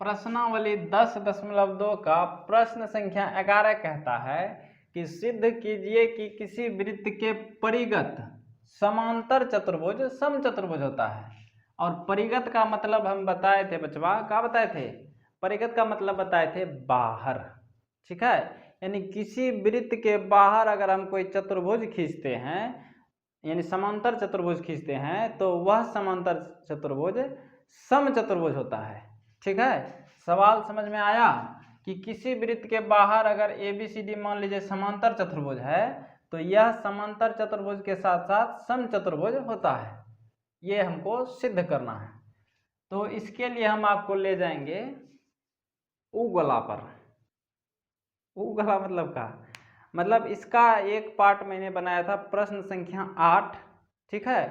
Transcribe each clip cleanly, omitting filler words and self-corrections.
प्रश्नावली 10.2 का प्रश्न संख्या 11 कहता है कि सिद्ध कीजिए कि किसी वृत्त के परिगत समांतर चतुर्भुज समचतुर्भुज होता है। और परिगत का मतलब हम बताए थे बचवा, क्या बताए थे? परिगत का मतलब बताए थे बाहर, ठीक है। यानी किसी वृत्त के बाहर अगर हम कोई चतुर्भुज खींचते हैं, यानी समांतर चतुर्भुज खींचते हैं, तो वह समांतर चतुर्भुज समचतुर्भुज होता है, ठीक है। सवाल समझ में आया कि किसी वृत्त के बाहर अगर ABCD मान लीजिए समांतर चतुर्भुज है, तो यह समांतर चतुर्भुज के साथ साथ समचतुर्भुज होता है। ये हमको सिद्ध करना है। तो इसके लिए हम आपको ले जाएंगे उगला पर। उगला मतलब का मतलब इसका एक पार्ट मैंने बनाया था प्रश्न संख्या 8, ठीक है।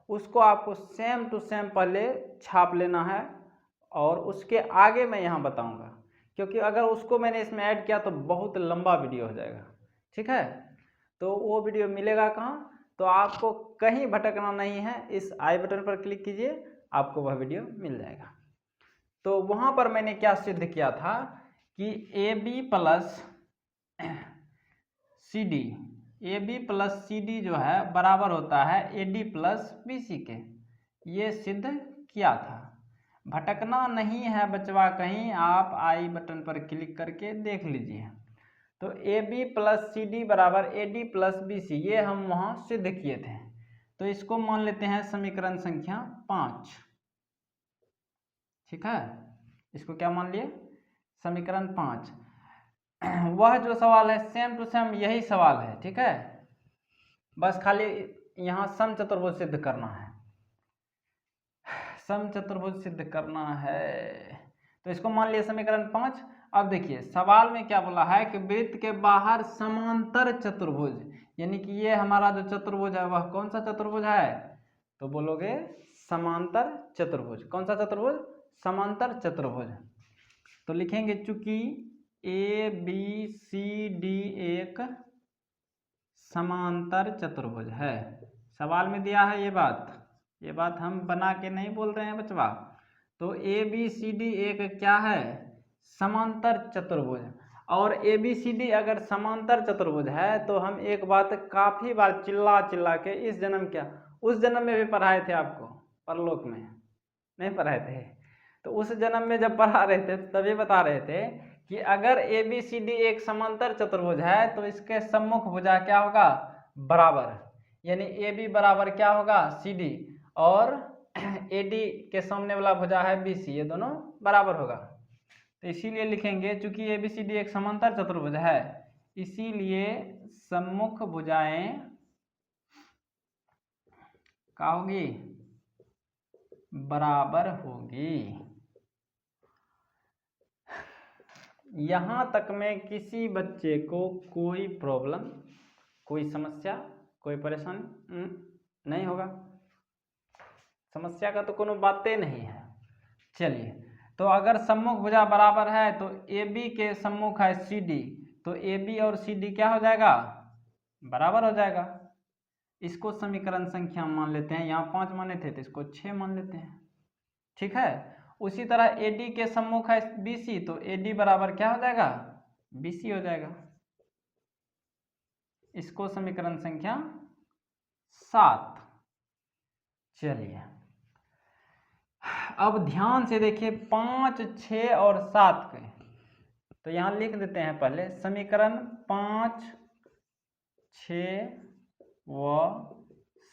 उसको आपको सेम टू सेम पहले छाप लेना है और उसके आगे मैं यहाँ बताऊंगा, क्योंकि अगर उसको मैंने इसमें ऐड किया तो बहुत लंबा वीडियो हो जाएगा, ठीक है। तो वो वीडियो मिलेगा कहाँ? तो आपको कहीं भटकना नहीं है, इस आई बटन पर क्लिक कीजिए, आपको वह वीडियो मिल जाएगा। तो वहाँ पर मैंने क्या सिद्ध किया था कि AB प्लस CD जो है बराबर होता है AD प्लस BC के। ये सिद्ध किया था। भटकना नहीं है बचवा कहीं, आप आई बटन पर क्लिक करके देख लीजिए। तो AB प्लस CD बराबर AD प्लस BC, ये हम वहाँ सिद्ध किए थे। तो इसको मान लेते हैं समीकरण संख्या 5, ठीक है। इसको क्या मान लिए? समीकरण 5। वह जो सवाल है सेम टू सेम यही सवाल है, ठीक है। बस खाली यहाँ समचतुर्भुज सिद्ध करना है, समचतुर्भुज सिद्ध करना है। तो इसको मान लिया समीकरण 5। अब देखिए सवाल में क्या बोला है कि वृत्त के बाहर समांतर चतुर्भुज, यानी कि ये हमारा जो चतुर्भुज है वह कौन सा चतुर्भुज है? तो बोलोगे समांतर चतुर्भुज। कौन सा चतुर्भुज? समांतर चतुर्भुज। तो लिखेंगे चूंकि ABCD एक समांतर चतुर्भुज है। सवाल में दिया है ये बात हम बना के नहीं बोल रहे हैं बचवा। तो ABCD एक क्या है? समांतर चतुर्भुज। और ABCD अगर समांतर चतुर्भुज है तो हम एक बात काफी बार चिल्ला चिल्ला के इस जन्म क्या उस जन्म में भी पढ़ाए थे आपको, परलोक में नहीं पढ़ाए थे। तो उस जन्म में जब पढ़ा रहे थे तभी बता रहे थे कि अगर ABCD एक समांतर चतुर्भुज है तो इसके सम्मुख भुजा क्या होगा? बराबर। यानी AB बराबर क्या होगा? CD, और AD के सामने वाला भुजा है BC, ये दोनों बराबर होगा। तो इसीलिए लिखेंगे चूंकि ABCD एक समांतर चतुर्भुज है, इसीलिए सम्मुख भुजाएं क्या होगी? बराबर होगी। यहाँ तक में किसी बच्चे को कोई प्रॉब्लम, कोई समस्या, कोई परेशानी नहीं होगा? समस्या का तो कोनो बातें नहीं है। चलिए, तो अगर सम्मुख भुजा बराबर है तो AB के सम्मुख है CD, तो AB और CD क्या हो जाएगा? बराबर हो जाएगा। इसको समीकरण संख्या मान लेते हैं, यहाँ 5 माने थे तो इसको 6 मान लेते हैं, ठीक है। उसी तरह AD के सम्मुख है BC, तो AD बराबर क्या हो जाएगा? BC हो जाएगा। इसको समीकरण संख्या 7। चलिए अब ध्यान से देखिए 5, 6 और 7 के, तो यहाँ लिख देते हैं पहले समीकरण 5, 6 व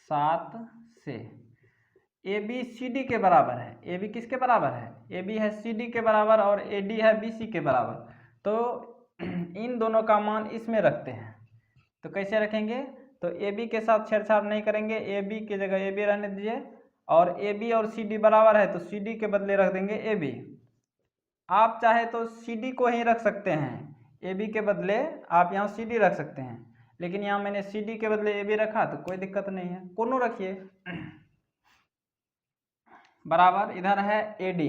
7 से ABCD के बराबर है। AB किसके बराबर है? AB है CD के बराबर और AD है BC के बराबर। तो इन दोनों का मान इसमें रखते हैं। तो कैसे रखेंगे? तो AB के साथ छेड़छाड़ नहीं करेंगे, AB की जगह AB रहने दीजिए, और AB और CD बराबर है तो CD के बदले रख देंगे AB। आप चाहे तो CD को ही रख सकते हैं, AB के बदले आप यहाँ CD रख सकते हैं, लेकिन यहाँ मैंने CD के बदले AB रखा तो कोई दिक्कत नहीं है, कोनो रखिए। बराबर इधर है AD,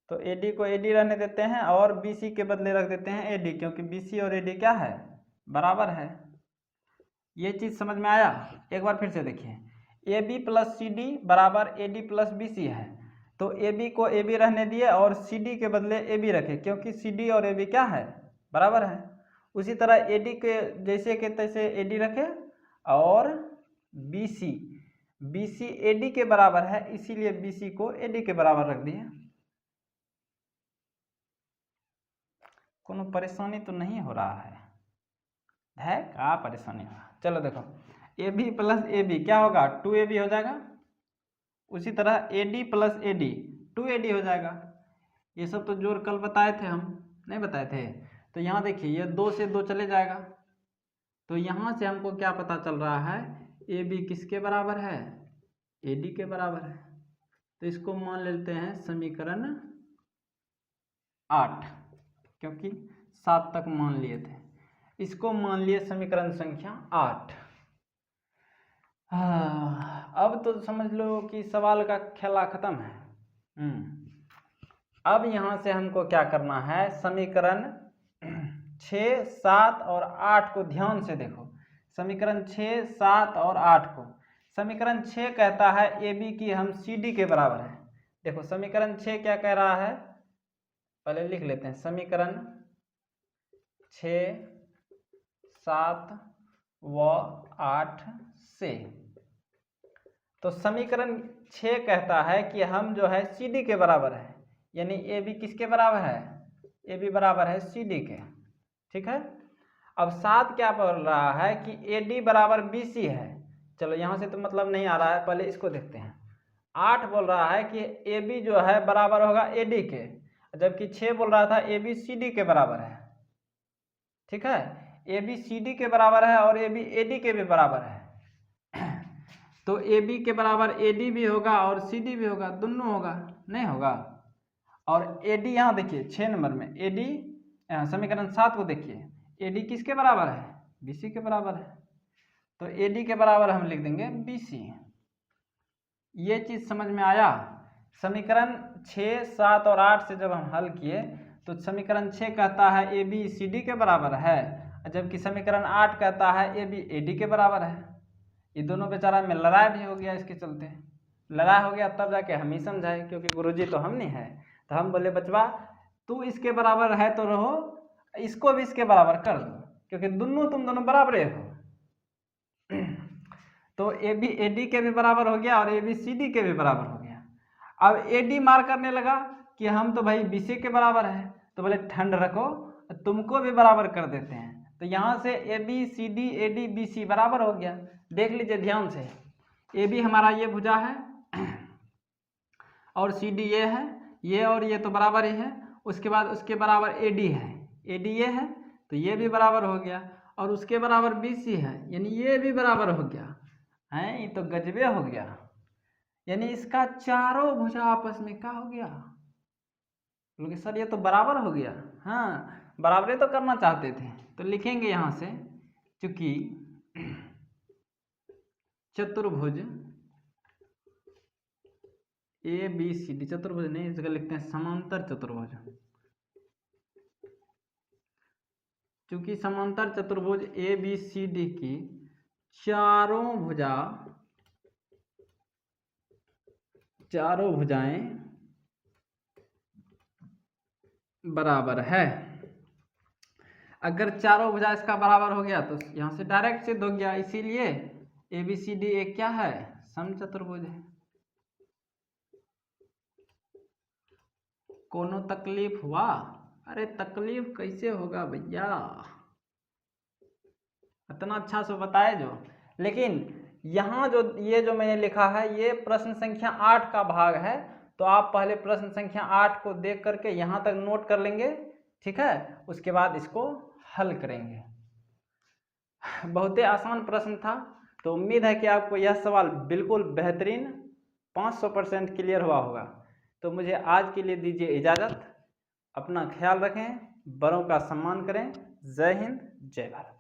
तो AD को AD रहने देते हैं और BC के बदले रख देते हैं AD, क्योंकि BC और AD क्या है? बराबर है। ये चीज समझ में आया? एक बार फिर से देखिए, AB प्लस CD बराबर AD प्लस BC है। तो ए बी को ए बी रहने दिए और सी डी के बदले ए बी रखे, क्योंकि सी डी और ए बी क्या है, बराबर है। उसी तरह ए डी के जैसे के तैसे ए डी रखे और बी सी ए डी के बराबर है, इसीलिए बी सी को ए डी के बराबर रख दिए। कोनो परेशानी तो नहीं हो रहा है क्या परेशानी हो? चलो देखो, A B plus A B क्या होगा, 2ab हो जाएगा। उसी तरह A D plus A D 2ad हो जाएगा। ये सब तो जोड़ कल बताए थे, हम नहीं बताए थे। तो यहाँ देखिए ये 2 से 2 चले जाएगा, तो यहाँ से हमको क्या पता चल रहा है, ए बी किसके बराबर है, ए डी के बराबर है। तो इसको मान लेते हैं समीकरण 8, क्योंकि 7 तक मान लिए थे, इसको मान लिए समीकरण संख्या 8। अब तो समझ लो कि सवाल का खेला खत्म है। अब यहाँ से हमको क्या करना है, समीकरण 6, 7 और 8 को ध्यान से देखो। समीकरण 6, 7 और 8 को, समीकरण 6 कहता है ए बी की हम सी डी के बराबर है। देखो समीकरण 6 क्या कह रहा है, पहले लिख लेते हैं। समीकरण 6, 7 व 8 से, तो समीकरण 6 कहता है कि हम जो है सी डी के बराबर है, यानी ए बी किसके बराबर है, ए बी बराबर है सी डी के, ठीक है। अब 7 क्या बोल रहा है कि ए डी बराबर बी सी है। चलो यहाँ से तो मतलब नहीं आ रहा है, पहले इसको देखते हैं। 8 बोल रहा है कि ए बी जो है बराबर होगा ए डी के, जबकि 6 बोल रहा था ए बी सी डी के बराबर है, ठीक है। ए बी सी डी के बराबर है और ए बी ए डी के भी बराबर है। तो ए बी के बराबर ए डी भी होगा और सी डी भी होगा, दोनों होगा, नहीं होगा। और ए डी यहाँ देखिए 6 नंबर में ए डी, समीकरण 7 को देखिए, ए डी किसके बराबर है, बी सी के बराबर है। तो ए डी के बराबर हम लिख देंगे बी सी। ये चीज़ समझ में आया। समीकरण 6, 7 और 8 से जब हम हल किए तो समीकरण 6 कहता है ए बी सी डी के बराबर है, जबकि समीकरण 8 कहता है ए बी ए डी के बराबर है। ये दोनों बेचारा में लड़ाई भी हो गया, इसके चलते लड़ाई हो गया, तब जाके हम ही समझाए, क्योंकि गुरुजी तो हम नहीं है। तो हम बोले बचवा तू इसके बराबर है तो रहो, इसको भी इसके बराबर कर दो, क्योंकि तुम दोनों बराबर हो। तो ए बी ए डी के भी बराबर हो गया और ए बी सी डी के भी बराबर हो गया। अब ए डी मार करने लगा कि हम तो भाई बी सी के बराबर है, तो बोले ठंड रखो, तुमको भी बराबर कर देते हैं। तो यहाँ से A B C D A D B C बराबर हो गया। देख लीजिए ध्यान से, ए बी हमारा ये भुजा है और सी डी ये है, ये और ये तो बराबर ही है। उसके बाद उसके बराबर ए डी है, ए डी ये है तो ये भी बराबर हो गया, और उसके बराबर बी सी है, यानी ये भी बराबर हो गया है। ये तो गजबे हो गया, यानी इसका चारों भुजा आपस में क्या हो गया, बोलोगे सर ये तो बराबर हो गया। हाँ बराबरे तो करना चाहते थे, तो लिखेंगे यहाँ से, चूंकि चतुर्भुज ए बी सी डी, चतुर्भुज नहीं, इस जगह लिखते हैं समांतर चतुर्भुज। चूंकि समांतर चतुर्भुज ए बी सी डी की चारों भुजाएं बराबर है। अगर चारों भुजा इसका बराबर हो गया तो यहाँ से डायरेक्ट सिद्ध हो गया, इसीलिए ए बी सी डी एक क्या है, समचतुर्भुज है। कोनो तकलीफ हुआ? अरे तकलीफ कैसे होगा भैया, इतना अच्छा से बताए जो। लेकिन यहाँ जो ये जो मैंने लिखा है ये प्रश्न संख्या 8 का भाग है, तो आप पहले प्रश्न संख्या 8 को देख करके यहाँ तक नोट कर लेंगे, ठीक है। उसके बाद इसको हल करेंगे। बहुत ही आसान प्रश्न था, तो उम्मीद है कि आपको यह सवाल बिल्कुल बेहतरीन 500% क्लियर हुआ होगा। तो मुझे आज के लिए दीजिए इजाज़त। अपना ख्याल रखें, बड़ों का सम्मान करें। जय हिंद, जय भारत।